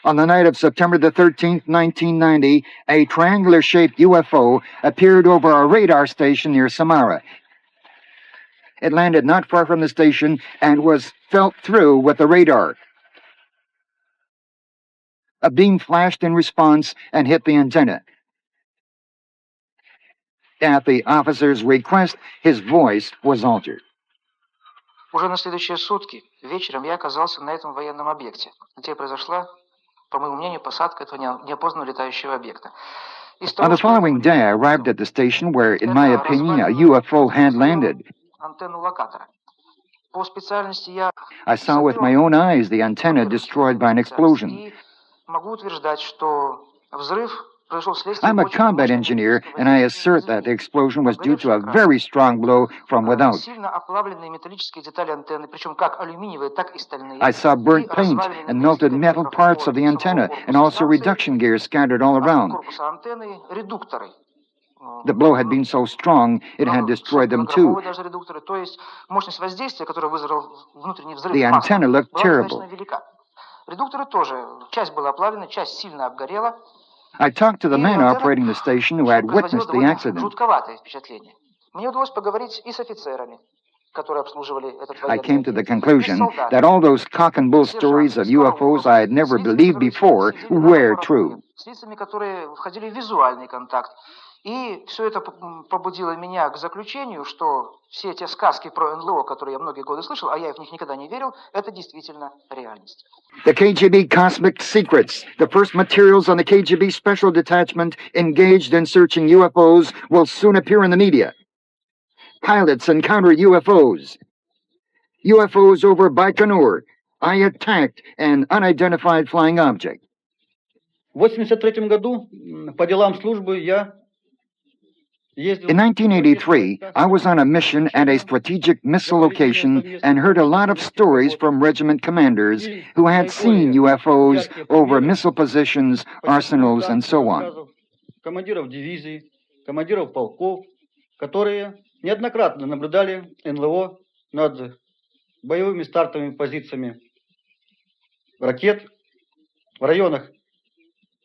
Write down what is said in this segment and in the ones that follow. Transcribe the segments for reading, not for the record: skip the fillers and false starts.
On the night of September the 13th, 1990, a triangular-shaped UFO appeared over a radar station near Samara. It landed not far from the station and was felt through with the radar. A beam flashed in response and hit the antenna. At the officer's request, his voice was altered. Уже на следующие сутки вечером я оказался на этом военном объекте, где произошла, по моему мнению, посадка этого неопознанного летающего объекта. On the following day, I arrived at the station where, in my opinion, a UFO had landed. I saw with my own eyes the antenna destroyed by an explosion. I'm a combat engineer, and I assert that the explosion was due to a very strong blow from without. I saw burnt paint and melted metal parts of the antenna, and also reduction gears scattered all around. The blow had been so strong, it had destroyed them too. The antenna looked terrible. I talked to the man operating the station who had witnessed the accident. I came to the conclusion that all those cock and bull stories of UFOs I had never believed before were true. И все это побудило меня к заключению, что все эти сказки про НЛО, которые я многие годы слышал, а я в них никогда не верил, это действительно реальность. The KGB Cosmic Secrets, the first materials on the KGB Special Detachment engaged in searching UFOs, will soon appear in the media. Pilots encounter UFOs. UFOs over Baikonur. I attacked an unidentified flying object. В 1983 году по делам службы я In 1983, I was on a mission at a strategic missile location and heard a lot of stories from regiment commanders who had seen UFOs over missile positions, arsenals, and so on. Командиров дивизий, командиров полков, которые неоднократно наблюдали НЛО над боевыми стартовыми позициями ракет в районах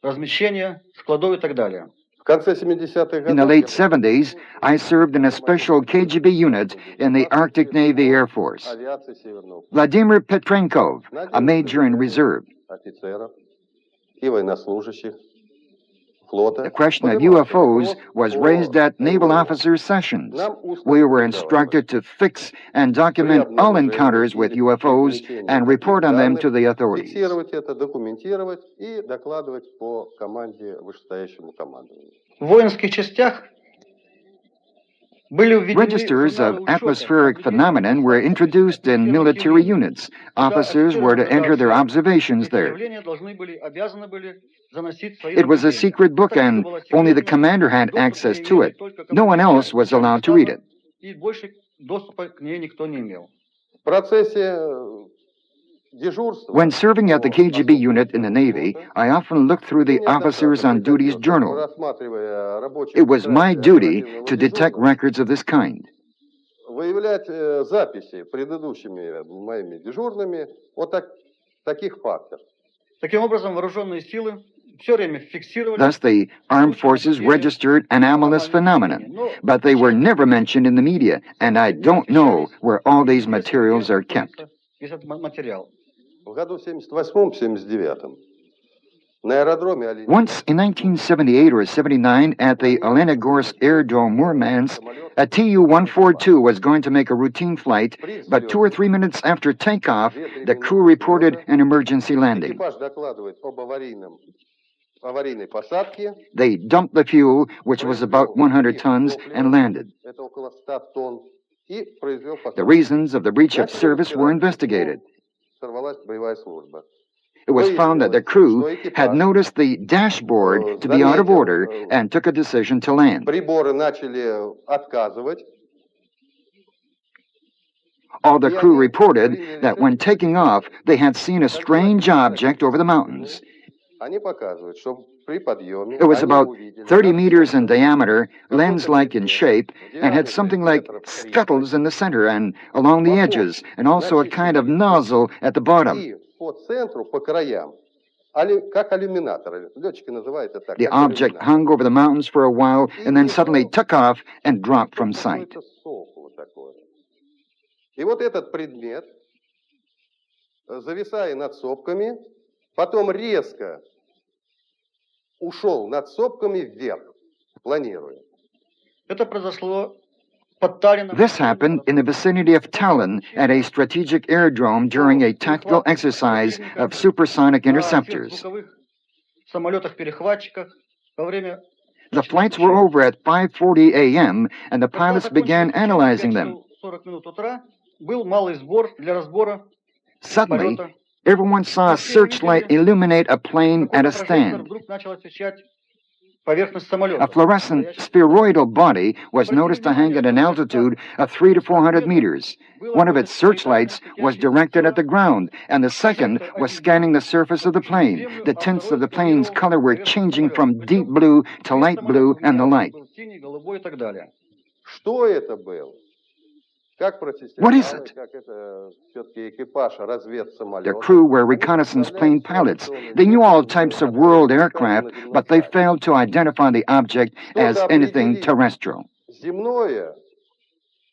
размещения складов и так далее. In the late 70s, I served in a special KGB unit in the Arctic Navy Air Force. Vladimir Petrenkov, a major in reserve. The question of UFOs was raised at naval officers' sessions. We were instructed to fix and document all encounters with UFOs and report on them to the authorities. В воинских частях Registers of atmospheric phenomenon were introduced in military units. Officers were to enter their observations there. It was a secret book, and only the commander had access to it. No one else was allowed to read it. When serving at the KGB unit in the Navy, I often looked through the officers on duty's journal. It was my duty to detect records of this kind. Thus, the armed forces registered anomalous phenomenon, but they were never mentioned in the media, and I don't know where all these materials are kept. Once in 1978 or 79 at the Olenogorsk Aerodrome, Murmansk, a Tu-142 was going to make a routine flight, but 2 or 3 minutes after takeoff, the crew reported an emergency landing. They dumped the fuel, which was about 100 tons, and landed. The reasons of the breach of service were investigated. It was found that the crew had noticed the dashboard to be out of order and took a decision to land. All the crew reported that when taking off, they had seen a strange object over the mountains. It was about 30 meters in diameter, lens-like in shape, and had something like scuttles in the center and along the edges, and also a kind of nozzle at the bottom. как алюминатор. Летчики называют это так. The как object алюминатор. hung over the mountains for a while and then suddenly took off and dropped from sight. Какое-то сопло такое. И вот этот предмет, зависая над сопками, потом резко ушел над сопками вверх, планируя. Это произошло под Таллином. This happened in the vicinity of Tallinn at a strategic airdrome during a tactical exercise of supersonic interceptors. На сверхзвуковых самолетах-перехватчиках во время The flights were over at 5:40 a.m. and the pilots began analyzing them. 40 минут утра был малый сбор для разбора Suddenly, полета. everyone saw a searchlight illuminate a plane at a stand. Вдруг начал освещать поверхность самолета. A fluorescent spheroidal body was noticed to hang at an altitude of 300 to 400 meters. One of its searchlights was directed at the ground, and the second was scanning the surface of the plane. The tints of the plane's color were changing from deep blue to light blue and the like. Синий, голубой и так далее. Что это было? Как What is профессионалы, it? как это все-таки экипаж разведсамолета. Their crew were reconnaissance plane pilots. They knew all types of world aircraft, but they failed to identify the object as anything terrestrial. Земное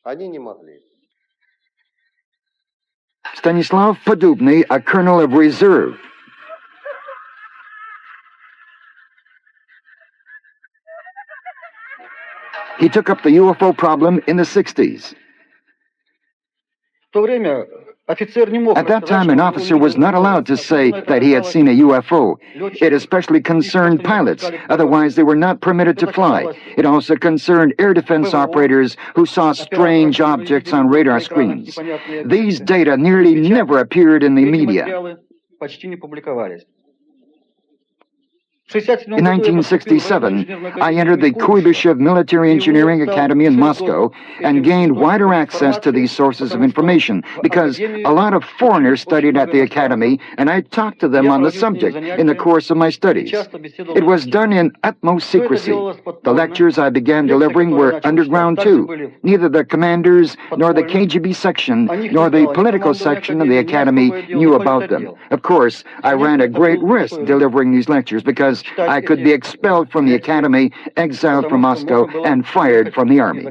они не могли. Stanislav Podubny, a colonel of reserve. He took up the UFO problem in the 60s. В то время офицер не мог At that рассказать, time, an что он officer was увидел not allowed to say that he had seen a UFO. It especially concerned pilots, otherwise they were not permitted to fly. It also concerned air defense operators who saw strange objects on radar screens. These data nearly never appeared in the Эти media. материалы почти не публиковались. In 1967, I entered the Kuibyshev Military Engineering Academy in Moscow and gained wider access to these sources of information because a lot of foreigners studied at the academy and I talked to them on the subject in the course of my studies. It was done in utmost secrecy. The lectures I began delivering were underground too. Neither the commanders nor the KGB section nor the political section of the academy knew about them. Of course, I ran a great risk delivering these lectures because I could be expelled from the academy, exiled from Moscow, and fired from the army.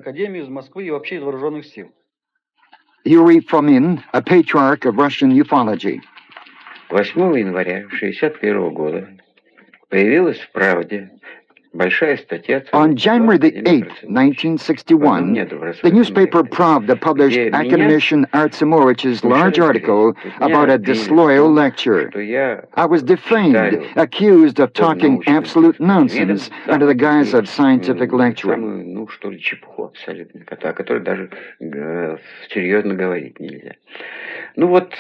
Yuri Fomin, a patriarch of Russian ufology. 8 января 1961 года появилась в «Правде» большая статья. On January the 8th, 1961, the newspaper Pravda published academician Artsemovich's large article about a disloyal lecture. I was defamed, accused of talking absolute nonsense under the guise of scientific lecturing. Ну, что ли, чепуху абсолютно, о которой даже серьезно говорить нельзя. Ну вот,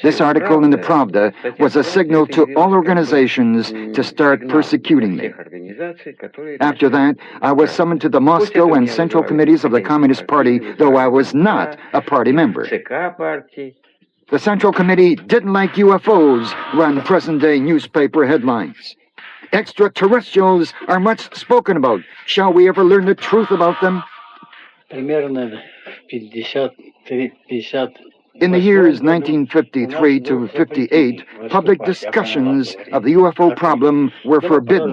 This article in the Pravda was a signal to all organizations to start persecuting me. After that, I was summoned to the Moscow and Central Committees of the Communist Party, though I was not a party member. The Central Committee didn't like UFOs, run present-day newspaper headlines. Extraterrestrials are much spoken about. Shall we ever learn the truth about them? Примерно 50 In the years 1953 to 58, public discussions of the UFO problem were forbidden.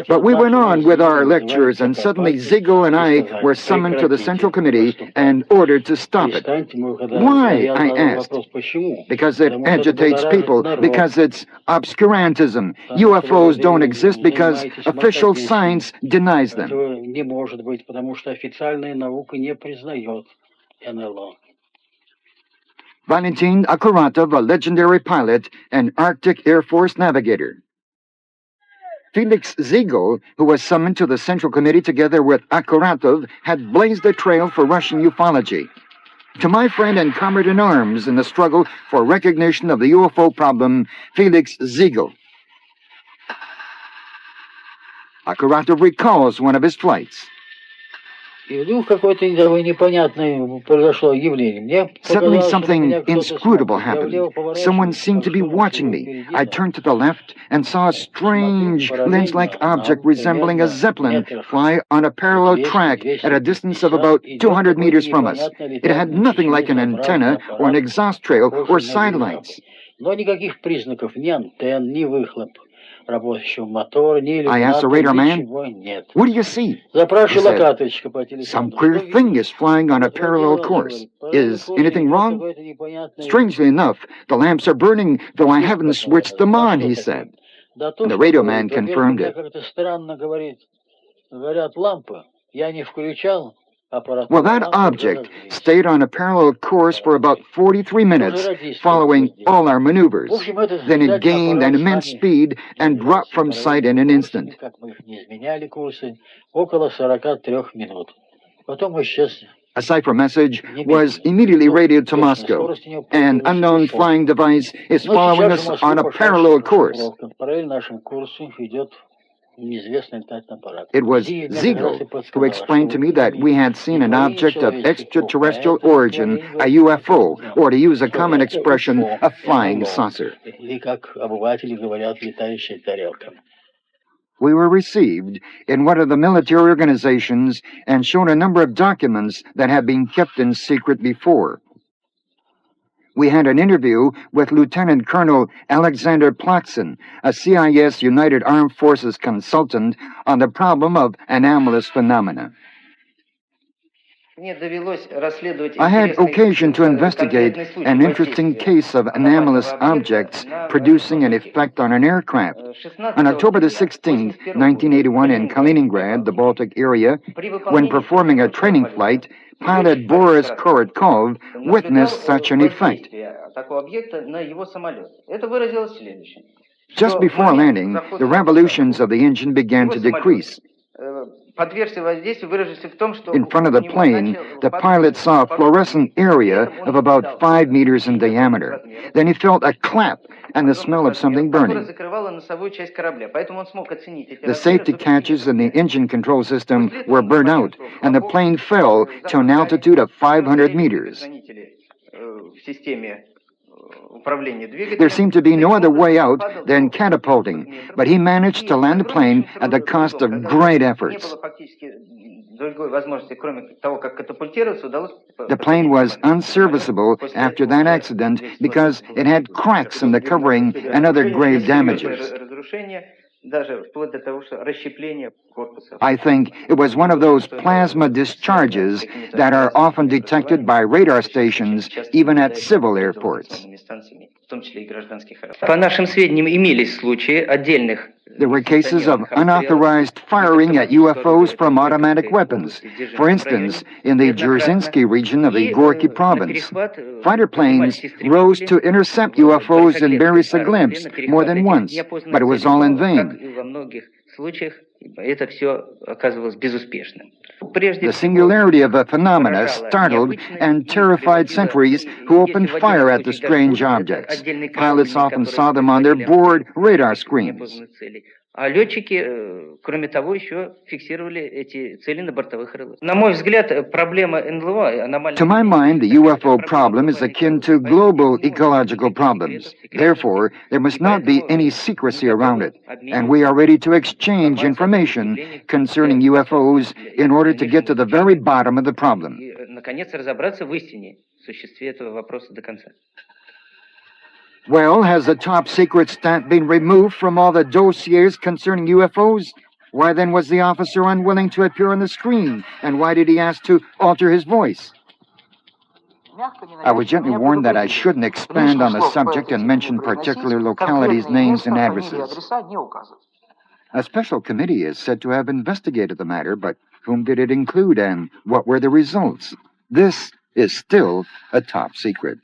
But we went on with our lectures, and suddenly Ziegel and I were summoned to the Central Committee and ordered to stop it. Why, I asked. Because it agitates people, because it's obscurantism. UFOs don't exist because official science denies them. Не может быть, потому что официальная наука не признает НЛО. Valentin Akuratov, a legendary pilot and Arctic Air Force navigator. Felix Ziegel, who was summoned to the Central Committee together with Akuratov, had blazed a trail for Russian ufology. To my friend and comrade-in-arms in the struggle for recognition of the UFO problem, Felix Ziegel. Akuratov recalls one of his flights. Suddenly something inscrutable happened. Someone seemed to be watching me. I turned to the left and saw a strange lens-like object resembling a zeppelin fly on a parallel track at a distance of about 200 meters from us. It had nothing like an antenna or an exhaust trail or sidelights. I asked the radar man, "What do you see?" He said, "Some queer thing is flying on a parallel course. Is anything wrong?" "Strangely enough, the lamps are burning, though I haven't switched them on," he said. And the radio man confirmed it. Well, that object stayed on a parallel course for about 43 minutes, following all our maneuvers. Then it gained an immense speed and dropped from sight in an instant. A cipher message was immediately radioed to Moscow. An unknown flying device is following us on a parallel course. It was Ziegel who explained to me that we had seen an object of extraterrestrial origin, a UFO, or to use a common expression, a flying saucer. We were received in one of the military organizations and shown a number of documents that had been kept in secret before. We had an interview with Lieutenant Colonel Alexander Plotson, a CIS United Armed Forces consultant on the problem of anomalous phenomena. I had occasion to investigate an interesting case of anomalous objects producing an effect on an aircraft. On October the 16th, 1981, in Kaliningrad, the Baltic area, when performing a training flight, pilot Boris Korotkov witnessed such an effect. Just before landing, the revolutions of the engine began to decrease. In front of the plane, the pilot saw a fluorescent area of about 5 meters in diameter. Then he felt a clap and the smell of something burning. The safety catches in the engine control system were burned out, and the plane fell to an altitude of 500 meters. There seemed to be no other way out than catapulting, but he managed to land the plane at the cost of great efforts. The plane was unserviceable after that accident because it had cracks in the covering and other grave damages. I think it was one of those plasma discharges that are often detected by radar stations, even at civil airports. There were cases of unauthorized firing at UFOs from automatic weapons. For instance, in the Dzerzhinsky region of the Gorky province, fighter planes rose to intercept UFOs and bury a glimpse more than once, but it was all in vain. The singularity of the phenomena startled and terrified sentries who opened fire at the strange objects. Pilots often saw them on their board radar screens. To my mind, the UFO problem is akin to global ecological problems. Therefore, there must not be any secrecy around it, and we are ready to exchange information concerning UFOs in order to get to the very bottom of the problem. Well, has the top secret stamp been removed from all the dossiers concerning UFOs? Why then was the officer unwilling to appear on the screen, and why did he ask to alter his voice? I was gently warned that I shouldn't expand on the subject and mention particular localities, names, and addresses. A special committee is said to have investigated the matter, but whom did it include, and what were the results? This is still a top secret.